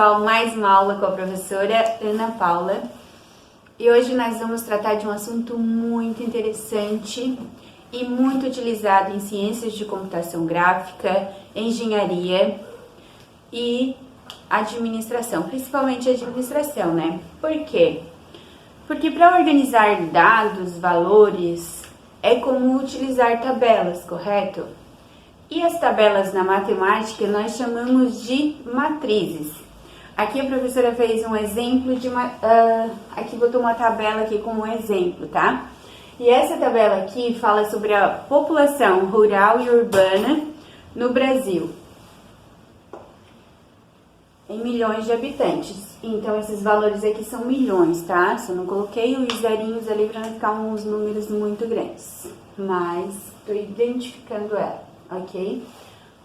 pessoal, mais uma aula com a professora Ana Paula. E hoje nós vamos tratar de um assunto muito interessante e muito utilizado em ciências de computação gráfica, engenharia e administração, principalmente administração, né? Por quê? Porque para organizar dados, valores, é comum utilizar tabelas, correto? E as tabelas na matemática nós chamamos de matrizes. Aqui a professora fez um exemplo de aqui botou uma tabela aqui como exemplo, tá? E essa tabela aqui fala sobre a população rural e urbana no Brasil, em milhões de habitantes. Então esses valores aqui são milhões, tá? Só não coloquei os zerinhos ali para não ficar uns números muito grandes, mas estou identificando ela. Ok?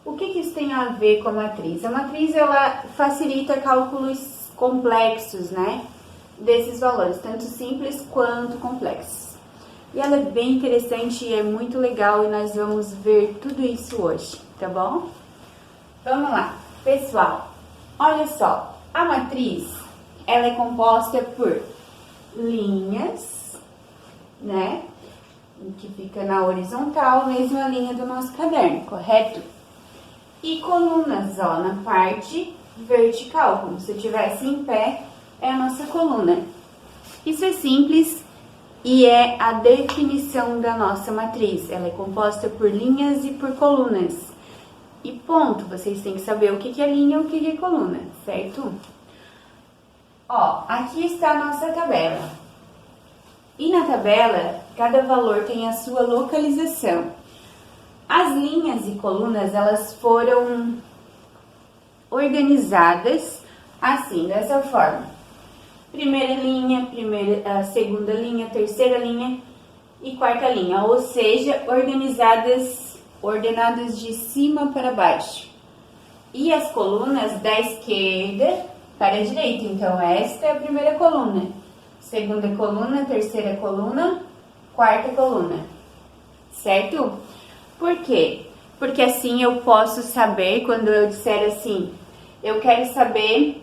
O que isso tem a ver com a matriz? A matriz, ela facilita cálculos complexos, né? Desses valores, tanto simples quanto complexos. E ela é bem interessante e é muito legal e nós vamos ver tudo isso hoje, tá bom? Vamos lá, pessoal. Olha só, a matriz, ela é composta por linhas, né? Que fica na horizontal, mesma linha do nosso caderno, correto? E colunas, ó, na parte vertical, como se eu estivesse em pé, é a nossa coluna. Isso é simples e é a definição da nossa matriz. Ela é composta por linhas e por colunas. E ponto, vocês têm que saber o que é linha e o que é coluna, certo? Ó, aqui está a nossa tabela. E na tabela, cada valor tem a sua localização. As linhas e colunas, elas foram organizadas assim, dessa forma. Primeira linha, segunda linha, terceira linha e quarta linha. Ou seja, ordenadas de cima para baixo. E as colunas da esquerda para a direita. Então, esta é a primeira coluna. Segunda coluna, terceira coluna, quarta coluna, certo? Por quê? Porque assim eu posso saber, quando eu disser assim, eu quero saber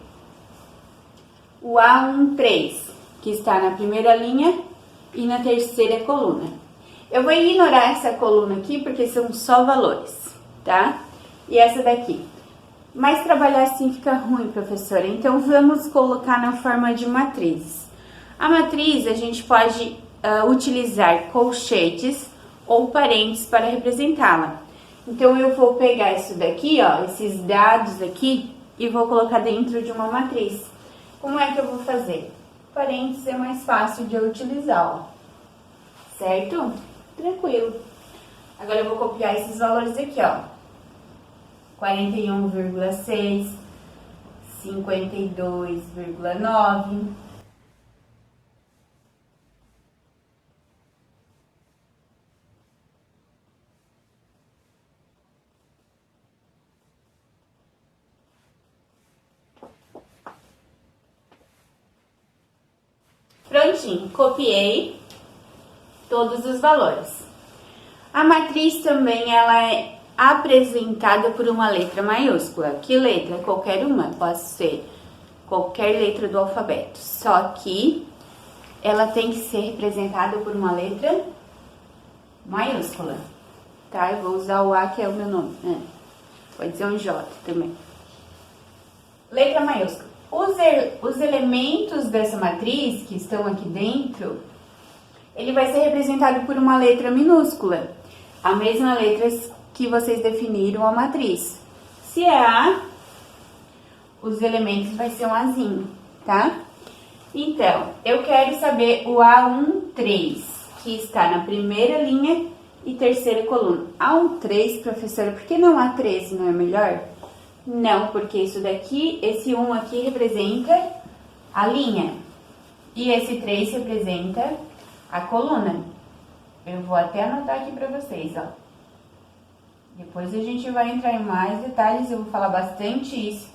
o A13, que está na primeira linha e na terceira coluna. Eu vou ignorar essa coluna aqui, porque são só valores, tá? E essa daqui. Mas trabalhar assim fica ruim, professora. Então, vamos colocar na forma de matrizes. A matriz, a gente pode utilizar colchetes ou parênteses para representá-la. Então, eu vou pegar isso daqui, ó, esses dados aqui, e vou colocar dentro de uma matriz. Como é que eu vou fazer? Parênteses é mais fácil de eu utilizar, ó. Certo? Tranquilo. Agora, eu vou copiar esses valores aqui, ó. 41,6, 52,9... Prontinho, copiei todos os valores. A matriz também ela é apresentada por uma letra maiúscula. Que letra? Qualquer uma, pode ser qualquer letra do alfabeto. Só que ela tem que ser representada por uma letra maiúscula, tá? Eu vou usar o A, que é o meu nome, né? Pode ser um J também. Letra maiúscula. Os elementos dessa matriz que estão aqui dentro, ele vai ser representado por uma letra minúscula. A mesma letra que vocês definiram a matriz. Se é A, os elementos vai ser um Azinho, tá? Então, eu quero saber o A13, que está na primeira linha e terceira coluna. A13, professora, por que não A13 não é melhor? Não, porque isso daqui, esse 1 aqui representa a linha. E esse 3 representa a coluna. Eu vou até anotar aqui para vocês, ó. Depois a gente vai entrar em mais detalhes, eu vou falar bastante isso.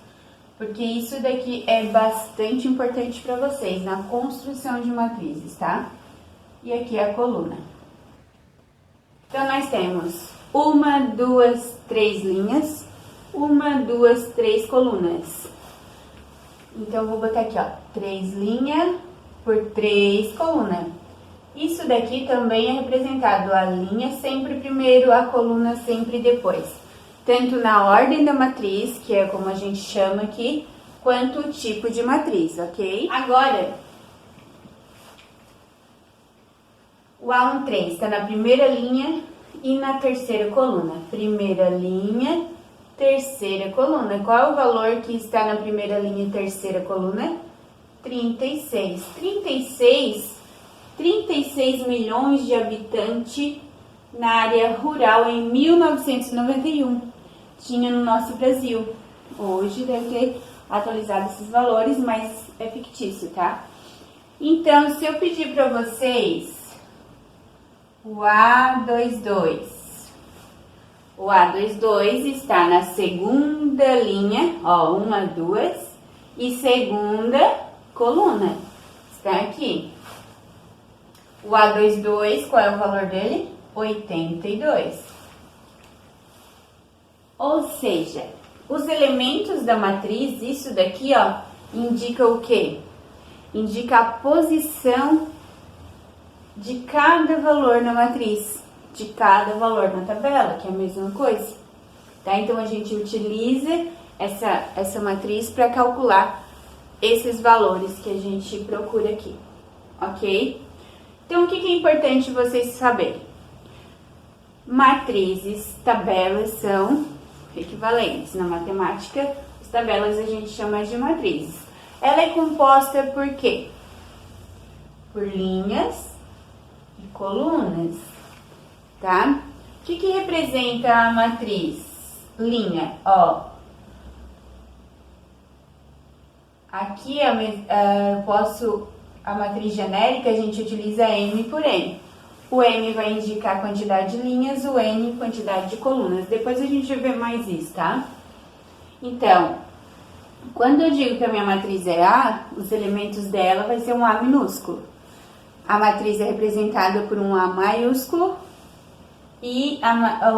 Porque isso daqui é bastante importante para vocês na construção de matrizes, tá? E aqui é a coluna. Então, nós temos 1, 2, 3 linhas. 1, 2, 3 colunas. Então, eu vou botar aqui, ó, 3 linhas por 3 colunas. Isso daqui também é representado a linha sempre primeiro, a coluna sempre depois. Tanto na ordem da matriz, que é como a gente chama aqui, quanto o tipo de matriz, ok? Agora, o A13 está na primeira linha e na terceira coluna. Primeira linha, terceira coluna. Qual é o valor que está na primeira linha e terceira coluna? 36. 36 milhões de habitantes na área rural em 1991. Tinha no nosso Brasil. Hoje deve ter atualizado esses valores, mas é fictício, tá? Então, se eu pedir para vocês o A22. O A22 está na segunda linha, ó, 1, 2, e segunda coluna. Está aqui. O A22, qual é o valor dele? 82. Ou seja, os elementos da matriz, isso daqui, ó, indica o quê? Indica a posição de cada valor na matriz, de cada valor na tabela, que é a mesma coisa. Tá? Então, a gente utiliza essa matriz para calcular esses valores que a gente procura aqui, ok? Então, o que é importante vocês saberem? Matrizes, tabelas são equivalentes. Na matemática, as tabelas a gente chama de matrizes. Ela é composta por quê? Por linhas e colunas, tá? O que representa a matriz? Linha, ó. Aqui eu posso... A matriz genérica, a gente utiliza M por N. O M vai indicar a quantidade de linhas, o N, quantidade de colunas. Depois a gente vê mais isso, tá? Então, quando eu digo que a minha matriz é A, os elementos dela vai ser um A minúsculo. A matriz é representada por um A maiúsculo e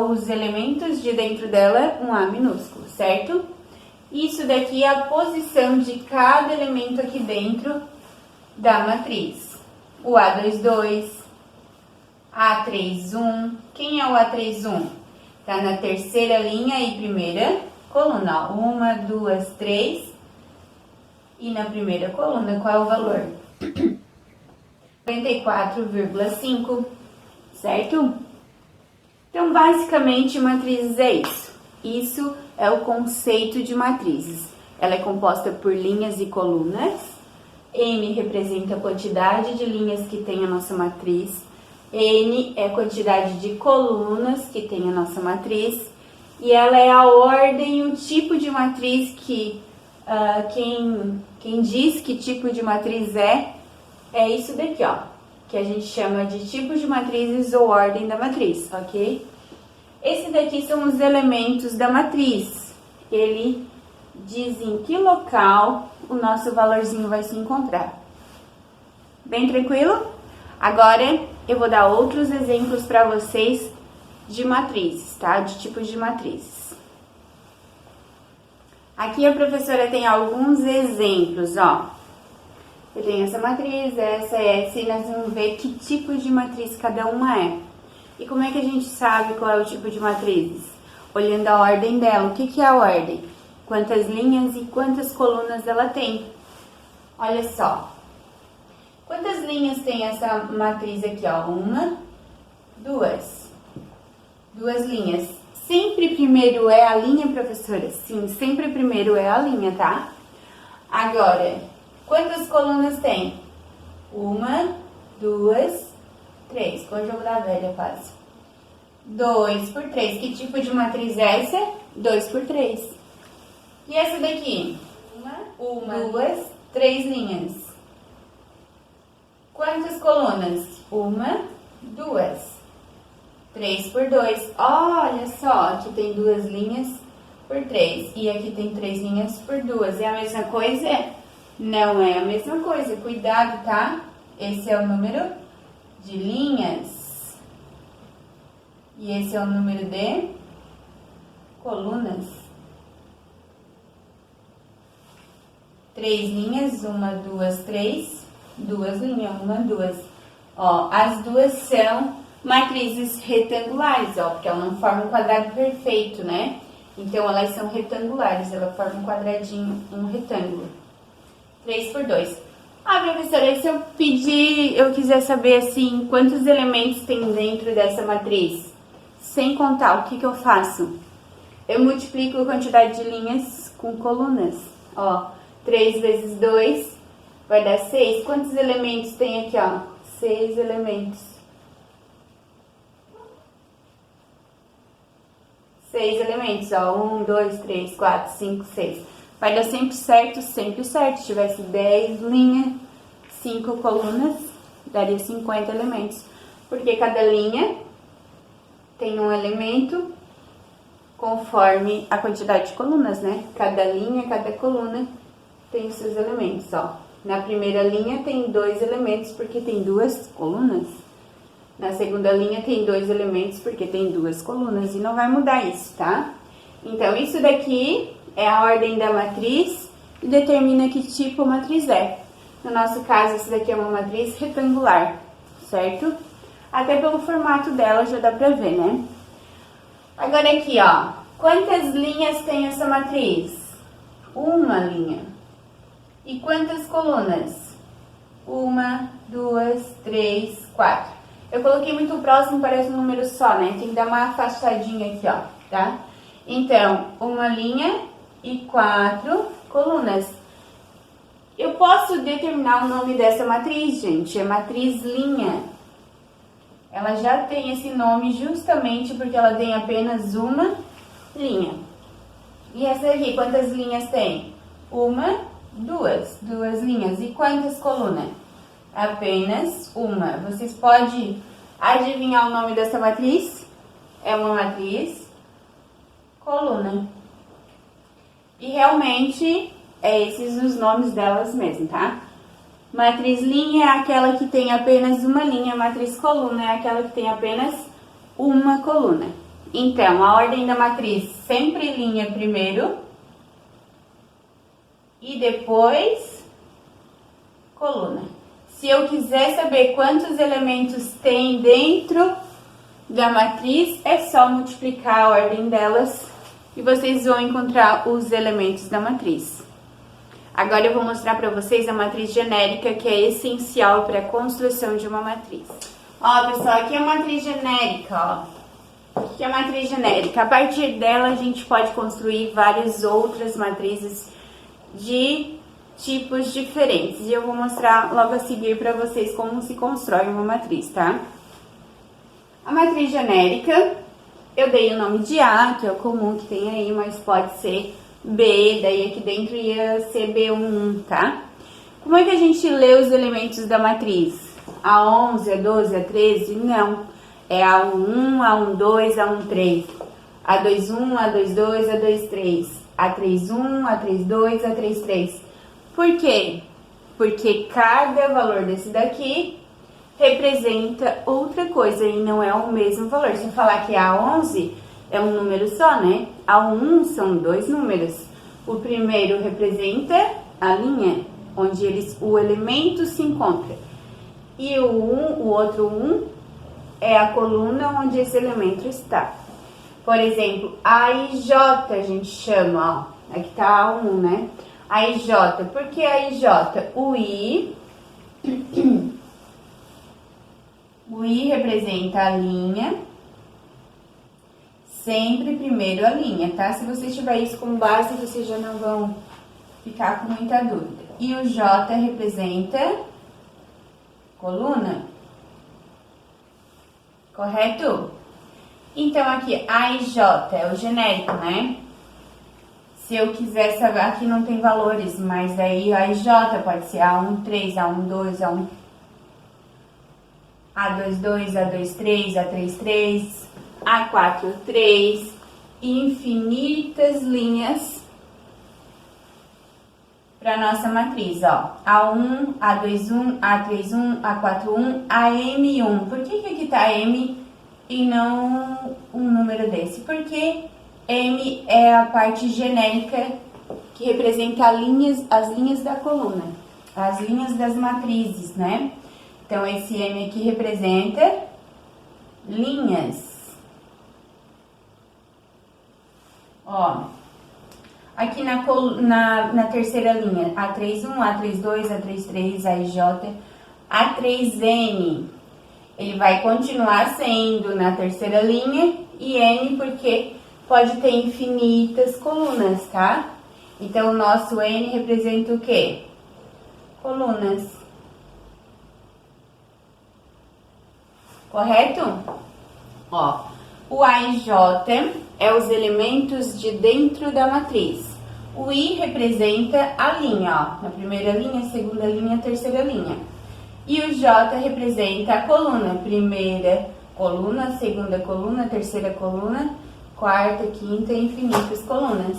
os elementos de dentro dela, um A minúsculo, certo? Isso daqui é a posição de cada elemento aqui dentro da matriz. O A22, A31. Quem é o A31? Tá na terceira linha e primeira coluna. 1, 2, 3. E na primeira coluna, qual é o valor? 94,5, certo? Então, basicamente, matrizes é isso. Isso é o conceito de matrizes. Ela é composta por linhas e colunas. M representa a quantidade de linhas que tem a nossa matriz. N é a quantidade de colunas que tem a nossa matriz. E ela é a ordem, o tipo de matriz que quem diz que tipo de matriz é isso daqui, ó. Que a gente chama de tipo de matrizes ou ordem da matriz, ok? Esse daqui são os elementos da matriz. Ele diz em que local o nosso valorzinho vai se encontrar. Bem tranquilo? Agora eu vou dar outros exemplos para vocês de matrizes, tá? De tipos de matrizes. Aqui a professora tem alguns exemplos, ó. Eu tenho essa matriz, essa, e nós vamos ver que tipo de matriz cada uma é. E como é que a gente sabe qual é o tipo de matrizes? Olhando a ordem dela. O que é a ordem? Quantas linhas e quantas colunas ela tem. Olha só. Quantas linhas tem essa matriz aqui, ó? 1, 2. 2 linhas. Sempre primeiro é a linha, professora? Sim, sempre primeiro é a linha, tá? Agora, quantas colunas tem? 1, 2, 3. Com o jogo da velha, quase. 2 por 3. Que tipo de matriz é essa? 2 por 3. E essa daqui? 1, 2, 3 linhas. Quantas colunas? 1, 2. 3 por 2. Olha só, aqui tem 2 linhas por 3. E aqui tem 3 linhas por 2. É a mesma coisa? Não é a mesma coisa. Cuidado, tá? Esse é o número de linhas. E esse é o número de colunas. 3 linhas, 1, 2, 3, 2 linhas, 1, 2. Ó, as duas são matrizes retangulares, ó, porque ela não forma um quadrado perfeito, né? Então, elas são retangulares, ela forma um quadradinho, um retângulo. 3 por 2. Ah, professora, e se eu quiser saber, assim, quantos elementos tem dentro dessa matriz? Sem contar, o que eu faço? Eu multiplico a quantidade de linhas com colunas. Ó, 3 vezes 2 vai dar 6. Quantos elementos tem aqui, ó? 6 elementos. 6 elementos, ó. 1, 2, 3, 4, 5, 6. Vai dar sempre certo, sempre certo. Se tivesse 10 linhas, 5 colunas, daria 50 elementos. Porque cada linha tem um elemento conforme a quantidade de colunas, né? Cada linha, cada coluna tem os seus elementos, ó. Na primeira linha tem 2 elementos porque tem 2 colunas. Na segunda linha tem 2 elementos porque tem 2 colunas. E não vai mudar isso, tá? Então, isso daqui é a ordem da matriz e determina que tipo a matriz é. No nosso caso, essa daqui é uma matriz retangular, certo? Até pelo formato dela já dá pra ver, né? Agora aqui, ó. Quantas linhas tem essa matriz? Uma linha. E quantas colunas? 1, 2, 3, 4. Eu coloquei muito próximo, parece um número só, né? Tem que dar uma afastadinha aqui, ó, tá? Então, uma linha e 4 colunas. Eu posso determinar o nome dessa matriz, gente. É matriz linha. Ela já tem esse nome justamente porque ela tem apenas uma linha. E essa aqui, quantas linhas tem? 1, 2. 2 linhas. E quantas colunas? Apenas uma. Vocês podem adivinhar o nome dessa matriz? É uma matriz coluna. E realmente, esses os nomes delas mesmo, tá? Matriz linha é aquela que tem apenas uma linha, matriz coluna é aquela que tem apenas uma coluna. Então, a ordem da matriz sempre linha primeiro e depois coluna. Se eu quiser saber quantos elementos tem dentro da matriz, é só multiplicar a ordem delas e vocês vão encontrar os elementos da matriz. Agora eu vou mostrar para vocês a matriz genérica, que é essencial para a construção de uma matriz. Ó, pessoal, aqui é a matriz genérica, ó. Aqui é a matriz genérica. A partir dela, a gente pode construir várias outras matrizes de tipos diferentes. E eu vou mostrar logo a seguir para vocês como se constrói uma matriz, tá? A matriz genérica, eu dei o nome de A, que é o comum que tem aí, mas pode ser B, daí aqui dentro ia ser B11, tá? Como é que a gente lê os elementos da matriz? A11, A12, A13? Não. É A11, A12, A13. A21, A22, A23. A31, A32, A33. Por quê? Porque cada valor desse daqui representa outra coisa e não é o mesmo valor. Se eu falar que A11 é um número só, né? A1 são 2 números. O primeiro representa a linha onde o elemento se encontra. E o outro 1 é a coluna onde esse elemento está. Por exemplo, A e J a gente chama, ó. Aqui tá A1, né? A e J. Por que A e J? O I representa a linha. Sempre primeiro a linha, tá? Se você tiver isso como base, vocês já não vão ficar com muita dúvida. E o J representa coluna. Correto? Então, aqui, A e J é o genérico, né? Se eu quiser saber, aqui não tem valores, mas aí A e J pode ser A13, A12, A22, A23, A33, A43, infinitas linhas para nossa matriz, ó. A1, A21, A31, A41, AM1. Por que aqui tá M e não um número desse? Porque M é a parte genérica que representa as linhas da coluna, as linhas das matrizes, né? Então, esse M aqui representa linhas. Ó, aqui na terceira linha, A31, A32, A33, AIJ, A3N. Ele vai continuar sendo na terceira linha e N porque pode ter infinitas colunas, tá? Então, o nosso N representa o quê? Colunas. Correto? Ó, o A e J é os elementos de dentro da matriz. O I representa a linha, ó, na primeira linha, segunda linha, terceira linha. E o J representa a coluna, primeira coluna, segunda coluna, terceira coluna, quarta, quinta e infinitas colunas.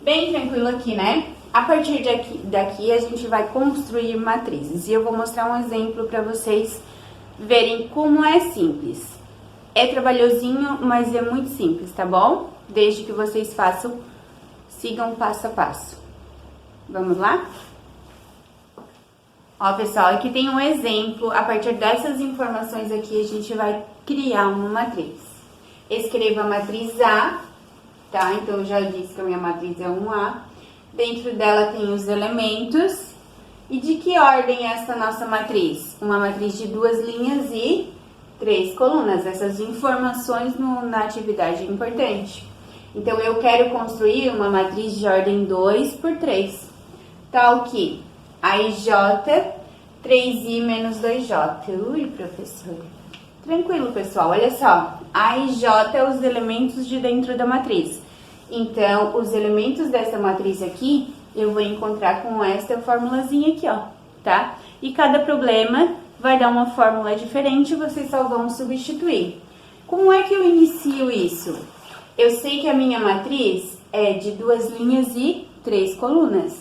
Bem tranquilo aqui, né? A partir daqui a gente vai construir matrizes e eu vou mostrar um exemplo para vocês verem como é simples. É trabalhosinho, mas é muito simples, tá bom? Desde que vocês sigam passo a passo. Vamos lá? Ó, pessoal, aqui tem um exemplo. A partir dessas informações aqui, a gente vai criar uma matriz. Escreva a matriz A, tá? Então, eu já disse que a minha matriz é um A. Dentro dela tem os elementos. E de que ordem é essa nossa matriz? Uma matriz de 2 linhas e 3 colunas. Essas informações na atividade é importante. Então, eu quero construir uma matriz de ordem 2 por 3. Tal que AIJ, 3I menos 2J. Ui, professor. Tranquilo, pessoal. Olha só. AIJ é os elementos de dentro da matriz. Então, os elementos dessa matriz aqui, eu vou encontrar com esta formulazinha aqui, ó, tá? E cada problema vai dar uma fórmula diferente, vocês só vão substituir. Como é que eu inicio isso? Eu sei que a minha matriz é de 2 linhas e 3 colunas.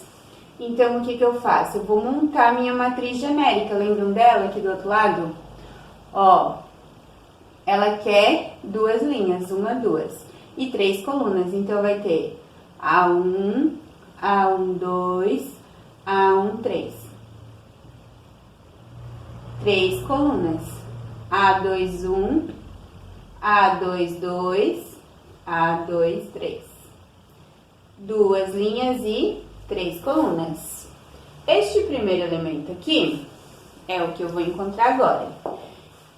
Então, o que eu faço? Eu vou montar a minha matriz genérica. Lembram dela aqui do outro lado? Ó, ela quer 2 linhas, 1, 2 e 3 colunas. Então, vai ter A1, A1, 2, A1, 3. 3 colunas. A2, 1, A2, 2, A2, 3. 2 linhas e 3 colunas. Este primeiro elemento aqui é o que eu vou encontrar agora.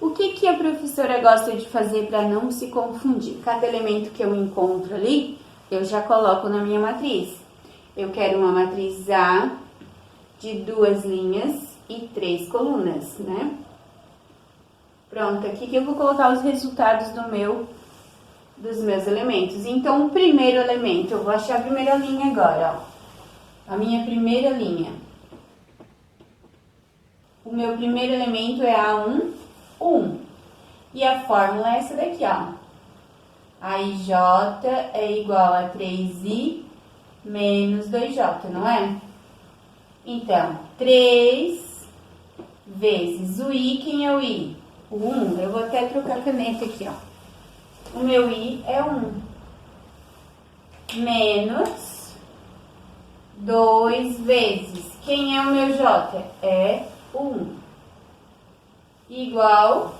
O que a professora gosta de fazer para não se confundir? Cada elemento que eu encontro ali, eu já coloco na minha matriz. Eu quero uma matriz A de 2 linhas e 3 colunas, né? Pronto, aqui que eu vou colocar os resultados dos meus elementos. Então, o primeiro elemento, eu vou achar a primeira linha agora, ó. A minha primeira linha. O meu primeiro elemento é A1, 1. E a fórmula é essa daqui, ó. AIJ é igual a 3I menos 2J, não é? Então, 3 vezes o I, quem é o I? O 1, eu vou até trocar a caneta aqui, ó. O meu I é 1. Menos 2 vezes, quem é o meu J? É o 1. Igual,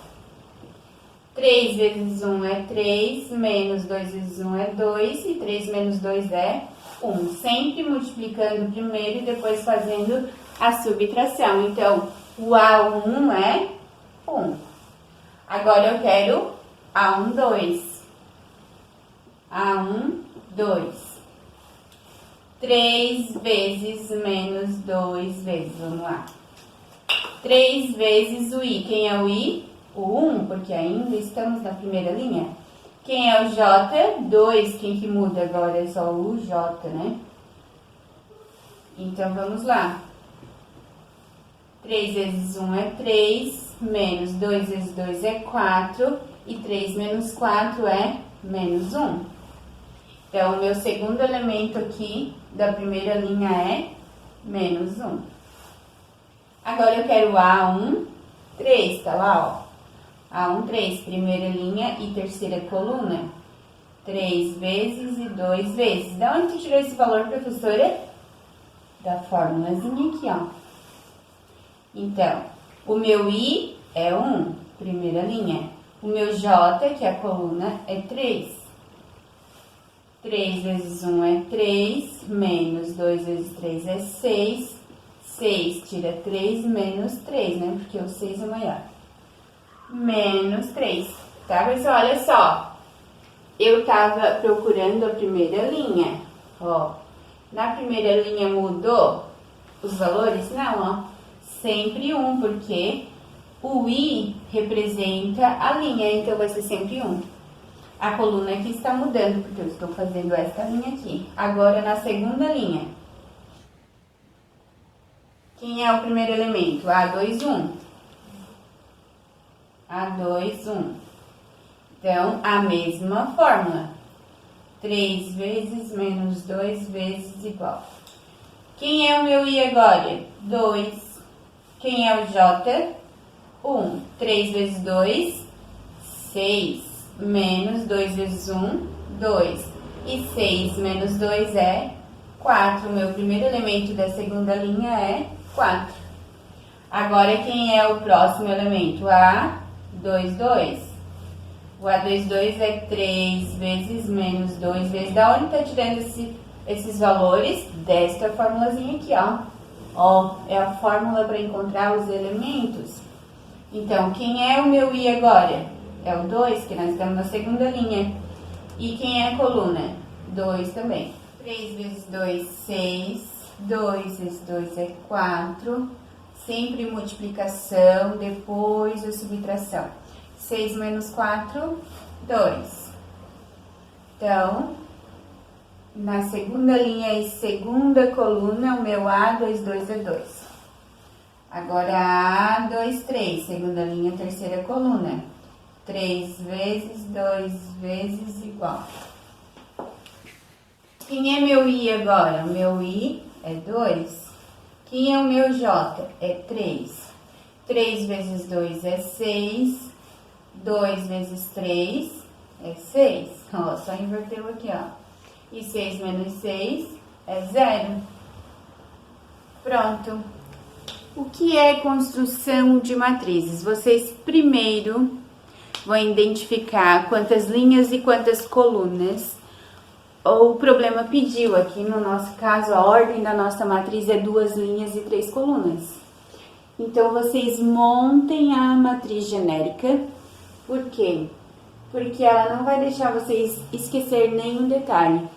3 vezes 1 é 3, menos 2 vezes 1 é 2, e 3 menos 2 é 1. Sempre multiplicando primeiro e depois fazendo a subtração. Então, o A1 é 1. Agora, eu quero A1, 2. A1, 2. 3 vezes menos 2 vezes, vamos lá. 3 vezes o I, quem é o I? O 1, porque ainda estamos na primeira linha. Quem é o J? 2, quem que muda agora é só o J, né? Então, vamos lá. 3 vezes 1 é 3, menos 2 vezes 2 é 4, e 3 menos 4 é menos 1. Então, o meu segundo elemento aqui da primeira linha é menos 1. Agora, eu quero A1, 3, tá lá, ó. A1, 3, primeira linha e terceira coluna. 3 vezes e 2 vezes. Da onde você tirou esse valor, professora? Da formulazinha aqui, ó. Então, o meu I é 1, primeira linha. O meu J, que é a coluna, é 3. 3 vezes 1 é 3, menos 2 vezes 3 é 6. 6 tira 3 menos 3, né? Porque o 6 é maior. Menos 3. Tá, pessoal? Olha só. Eu tava procurando a primeira linha, ó. Na primeira linha mudou os valores? Não, ó. Sempre 1, porque o I representa a linha, então vai ser sempre 1. A coluna aqui está mudando, porque eu estou fazendo esta linha aqui. Agora, na segunda linha. Quem é o primeiro elemento? A2, 1. A2, 1. Então, a mesma fórmula. 3 vezes menos 2 vezes igual. Quem é o meu I agora? 2. Quem é o J? 1. 3 vezes 2, 6. Menos 2 vezes 1, 2. E 6 menos 2 é 4. O meu primeiro elemento da segunda linha é 4. Agora, quem é o próximo elemento? A2, 2. O A2, 2 é 3 vezes menos 2 vezes. Da onde tá tirando esses valores? Desta formulazinha aqui, ó. Ó, é a fórmula para encontrar os elementos. Então, quem é o meu I agora? É o 2, que nós estamos na segunda linha. E quem é a coluna? 2 também. 3 vezes 2, 6. 2 vezes 2 é 4. Sempre multiplicação, depois a subtração. 6 menos 4, 2. Então, na segunda linha e segunda coluna, o meu A2, 2 é 2. Agora, A2, 3, segunda linha, terceira coluna. 3 vezes 2 vezes igual. Quem é meu I agora? O meu I é 2. Quem é o meu J? É 3. 3 vezes 2 é 6. 2 vezes 3 é 6. Ó, só inverteu aqui, ó. E 6 menos 6 é 0. Pronto. O que é construção de matrizes? Vocês primeiro vão identificar quantas linhas e quantas colunas o problema pediu. Aqui no nosso caso, a ordem da nossa matriz é 2 linhas e 3 colunas. Então, vocês montem a matriz genérica. Por quê? Porque ela não vai deixar vocês esquecer nenhum detalhe,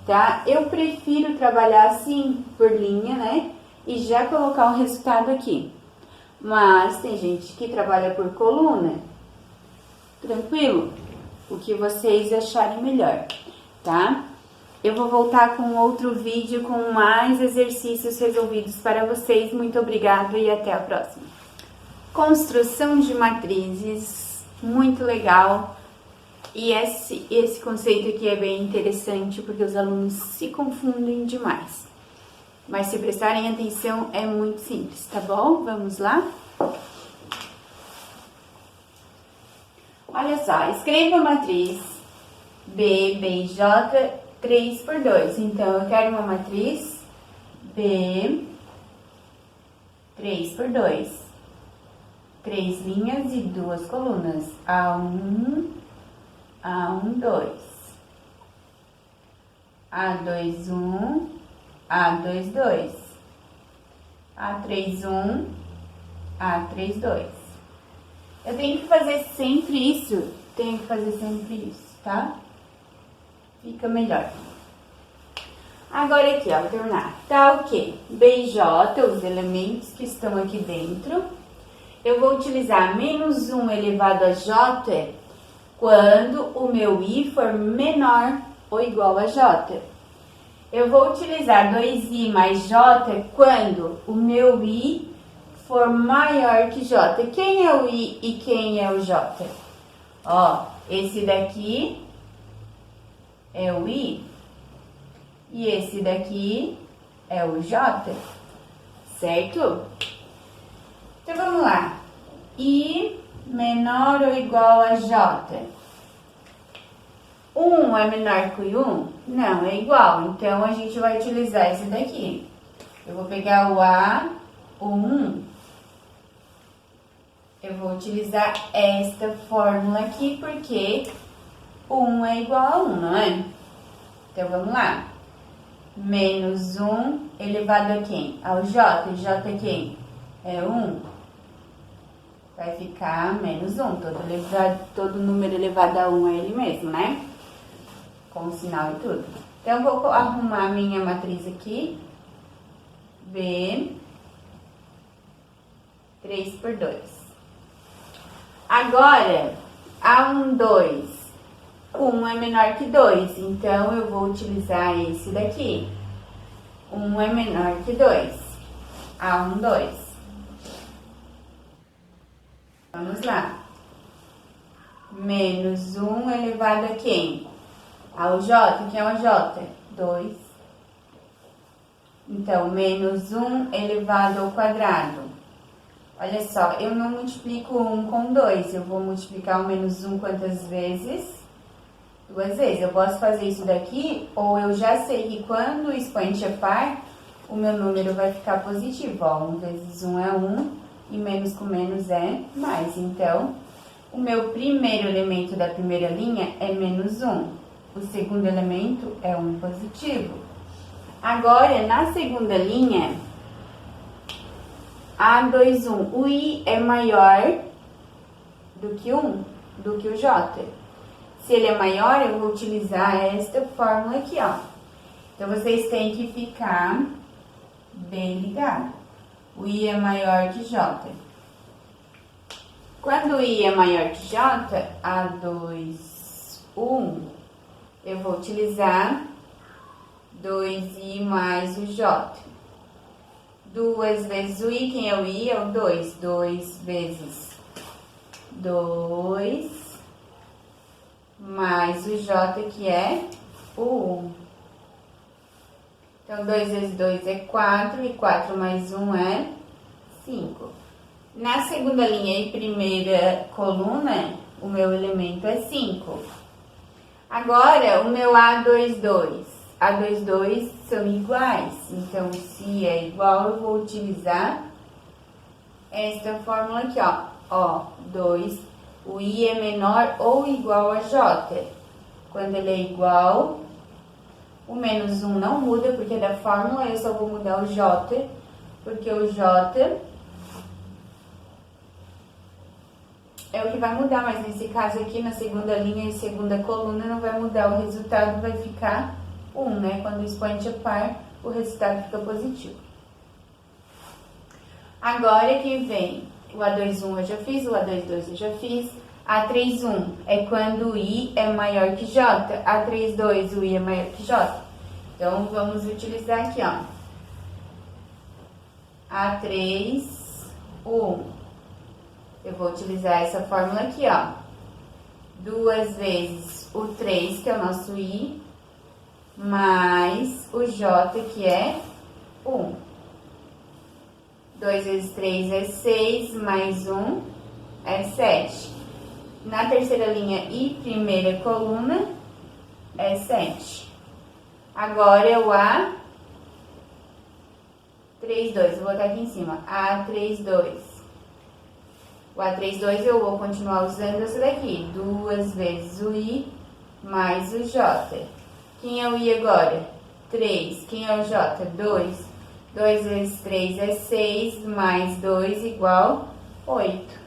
tá? Eu prefiro trabalhar assim, por linha, né? E já colocar o resultado aqui. Mas tem gente que trabalha por coluna. Tranquilo? O que vocês acharem melhor, tá? Eu vou voltar com outro vídeo com mais exercícios resolvidos para vocês. Muito obrigada e até a próxima. Construção de matrizes. Muito legal, e esse conceito aqui é bem interessante porque os alunos se confundem demais, mas se prestarem atenção é muito simples, tá bom? Vamos lá? Olha só, escreva a matriz B, B, J, 3 por 2, então eu quero uma matriz B, 3 por 2. 3 linhas e 2 colunas. A1, A1, 2. A2, 1, A2, 2. A3, 1, A3, 2. Eu tenho que fazer sempre isso. Tenho que fazer sempre isso, tá? Fica melhor. Agora aqui, ó, vou terminar. Tá o quê? BJ, os elementos que estão aqui dentro. Eu vou utilizar menos 1 elevado a J quando o meu I for menor ou igual a J. Eu vou utilizar 2I mais J quando o meu I for maior que J. Quem é o I e quem é o J? Ó, esse daqui é o I e esse daqui é o J, certo? Então, vamos lá. I menor ou igual a J. 1 é menor que 1? Não, é igual. Então, a gente vai utilizar esse daqui. Eu vou pegar o A, o 1. Eu vou utilizar esta fórmula aqui, porque 1 é igual a 1, não é? Então, vamos lá. Menos 1 elevado a quem? Ao J. J é quem? É 1. Vai ficar menos 1. Todo número elevado a 1 é ele mesmo, né? Com o sinal e tudo. Então, eu vou arrumar a minha matriz aqui. B, 3 por 2. Agora, A1, 2. 1 é menor que 2, então eu vou utilizar esse daqui. 1 é menor que 2. A1, 2. Vamos lá. Menos 1 elevado a quem? Ao J. Quem é o J? 2. Então, menos 1 elevado ao quadrado. Olha só, eu não multiplico 1 com 2. Eu vou multiplicar o menos 1 quantas vezes? 2 vezes. Eu posso fazer isso daqui, ou eu já sei que quando o expoente é par, o meu número vai ficar positivo. Ó, 1 vezes 1 é 1, e menos com menos é mais. Então, o meu primeiro elemento da primeira linha é menos 1. O segundo elemento é 1 positivo. Agora, na segunda linha, A2, 1. O I é maior do que 1, do que o J. Se ele é maior, eu vou utilizar esta fórmula aqui, ó. Então, vocês têm que ficar bem ligado. O I é maior que J. Quando o I é maior que J, A2, 1, eu vou utilizar 2I mais o J. 2 vezes o I, quem é o I? É o 2. 2 vezes 2 mais o J, que é o 1. Então, 2 vezes 2 é 4, e 4 mais 1 é 5. Na segunda linha e primeira coluna, o meu elemento é 5. Agora, o meu A22. A22 são iguais. Então, se é igual, eu vou utilizar esta fórmula aqui, ó. Ó, 2. O I é menor ou igual a J. Quando ele é igual, o menos 1 não muda, porque da fórmula eu só vou mudar o J, porque o J é o que vai mudar, mas nesse caso aqui, na segunda linha e segunda coluna, não vai mudar. O resultado vai ficar 1, né? Quando o expoente é par, o resultado fica positivo. Agora que vem o A21 eu já fiz, o A22 eu já fiz. A31 é quando o I é maior que J. A32, o I é maior que J. Então, vamos utilizar aqui, ó. A3, 1. Eu vou utilizar essa fórmula aqui, ó. 2 vezes o 3, que é o nosso I, mais o J, que é 1. 2 vezes 3 é 6, mais 1 é 7. Na terceira linha e primeira coluna é 7. Agora é o A32, vou botar aqui em cima. A32. O A32 eu vou continuar usando essa daqui. 2 vezes o I mais o J. Quem é o I agora? 3. Quem é o J? 2. 2 vezes 3 é 6, mais 2 igual 8.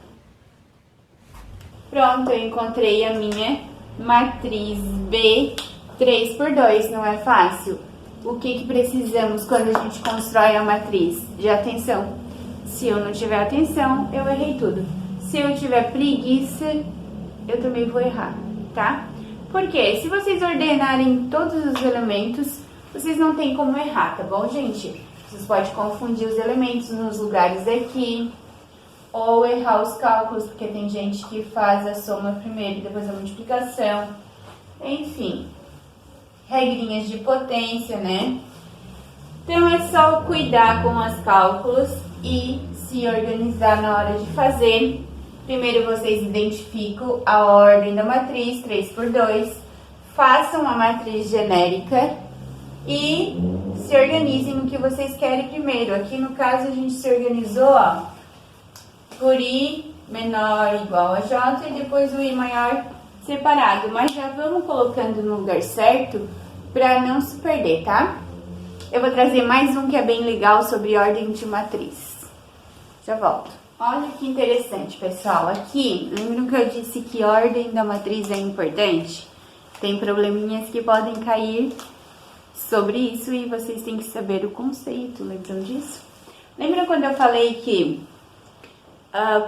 Pronto, eu encontrei a minha matriz B 3 por 2, não é fácil? O que precisamos quando a gente constrói a matriz? De atenção. Se eu não tiver atenção, eu errei tudo. Se eu tiver preguiça, eu também vou errar, tá? Porque se vocês ordenarem todos os elementos, vocês não tem como errar, tá bom, gente? Vocês podem confundir os elementos nos lugares aqui, ou errar os cálculos, porque tem gente que faz a soma primeiro e depois a multiplicação. Enfim, regrinhas de potência, né? Então, é só cuidar com os cálculos e se organizar na hora de fazer. Primeiro, vocês identificam a ordem da matriz, 3 por 2. façam uma matriz genérica e se organizem no que vocês querem primeiro. Aqui no caso a gente se organizou, ó, por I menor igual a J e depois o I maior separado. Mas já vamos colocando no lugar certo para não se perder, tá? Eu vou trazer mais um que é bem legal sobre ordem de matriz. Já volto. Olha que interessante, pessoal. Aqui, lembram que eu disse que ordem da matriz é importante? Tem probleminhas que podem cair sobre isso e vocês têm que saber o conceito, lembram disso? Lembra quando eu falei que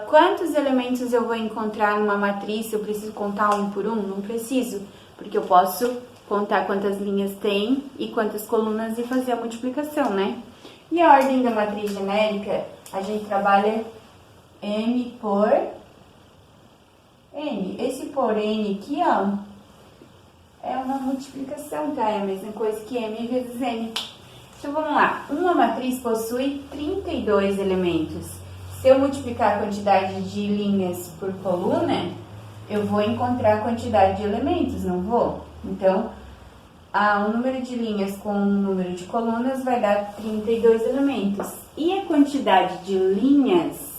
quantos elementos eu vou encontrar numa matriz se eu preciso contar um por um? Não preciso, porque eu posso contar quantas linhas tem e quantas colunas e fazer a multiplicação, né? E a ordem da matriz genérica, a gente trabalha M por N. Esse por N aqui, ó, é uma multiplicação, tá? É a mesma coisa que M vezes N. Então, vamos lá. Uma matriz possui 32 elementos. Se eu multiplicar a quantidade de linhas por coluna, eu vou encontrar a quantidade de elementos, não vou? Então, o número de linhas com o número de colunas vai dar 32 elementos. E a quantidade de linhas...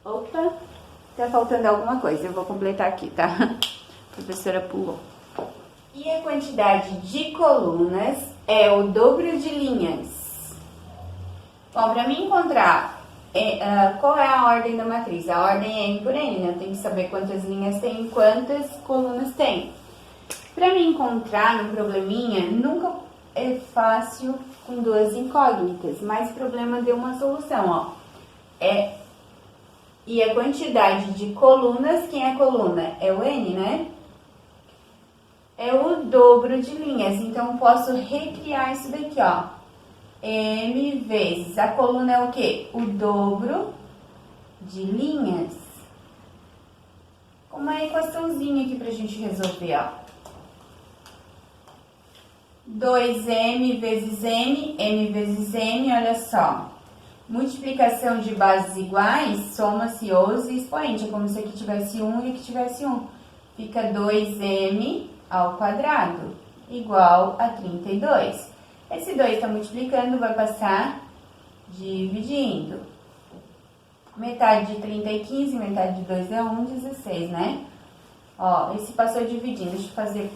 Opa, tá faltando alguma coisa, eu vou completar aqui, tá? A professora pulou. E a quantidade de colunas é o dobro de linhas. Bom, para mim encontrar qual é a ordem da matriz? A ordem é N por N, né? Eu tenho que saber quantas linhas tem e quantas colunas tem. Para me encontrar num probleminha, nunca é fácil com duas incógnitas, mas problema deu uma solução, ó. E a quantidade de colunas, quem é coluna? É o N, né? É o dobro de linhas, então eu posso recriar isso daqui, ó. M vezes, a coluna é o quê? O dobro de linhas. Uma equaçãozinha aqui pra gente resolver, ó. 2m vezes m vezes m, olha só. Multiplicação de bases iguais, soma-se os expoentes. É como se aqui tivesse 1 e aqui tivesse 1. Fica 2m ao quadrado, igual a 32. Esse 2 está multiplicando, vai passar dividindo. Metade de 30 é 15, metade de 2 é 1, 16, né? Ó, esse passou dividindo, deixa eu fazer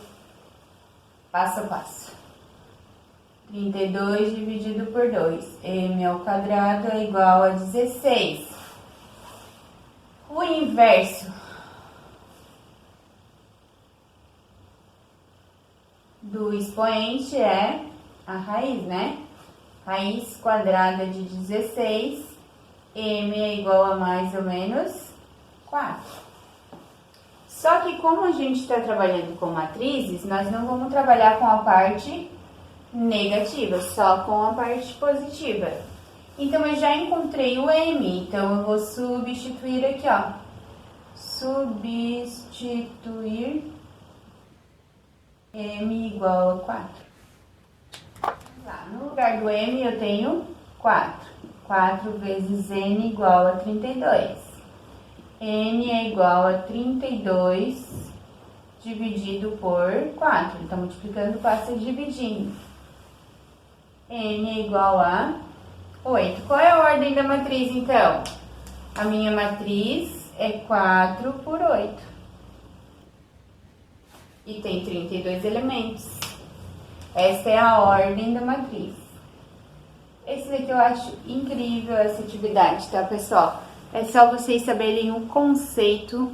passo a passo. 32 dividido por 2, m ao quadrado é igual a 16. O inverso do expoente é a raiz, né? Raiz quadrada de 16, m é igual a mais ou menos 4. Só que como a gente está trabalhando com matrizes, nós não vamos trabalhar com a parte negativa, só com a parte positiva. Então, eu já encontrei o m, então eu vou substituir aqui, ó. Substituir m igual a 4. Lá, no lugar do m eu tenho 4. 4 vezes n igual a 32. n é igual a 32 dividido por 4. Então, multiplicando, passa dividindo. N é igual a 8. Qual é a ordem da matriz, então? A minha matriz é 4 por 8. E tem 32 elementos. Essa é a ordem da matriz. Esse daqui eu acho incrível, essa atividade, tá, pessoal? É só vocês saberem o conceito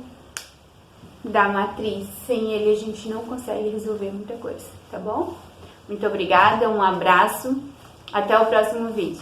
da matriz. Sem ele, a gente não consegue resolver muita coisa, tá bom? Muito obrigada, um abraço, até o próximo vídeo.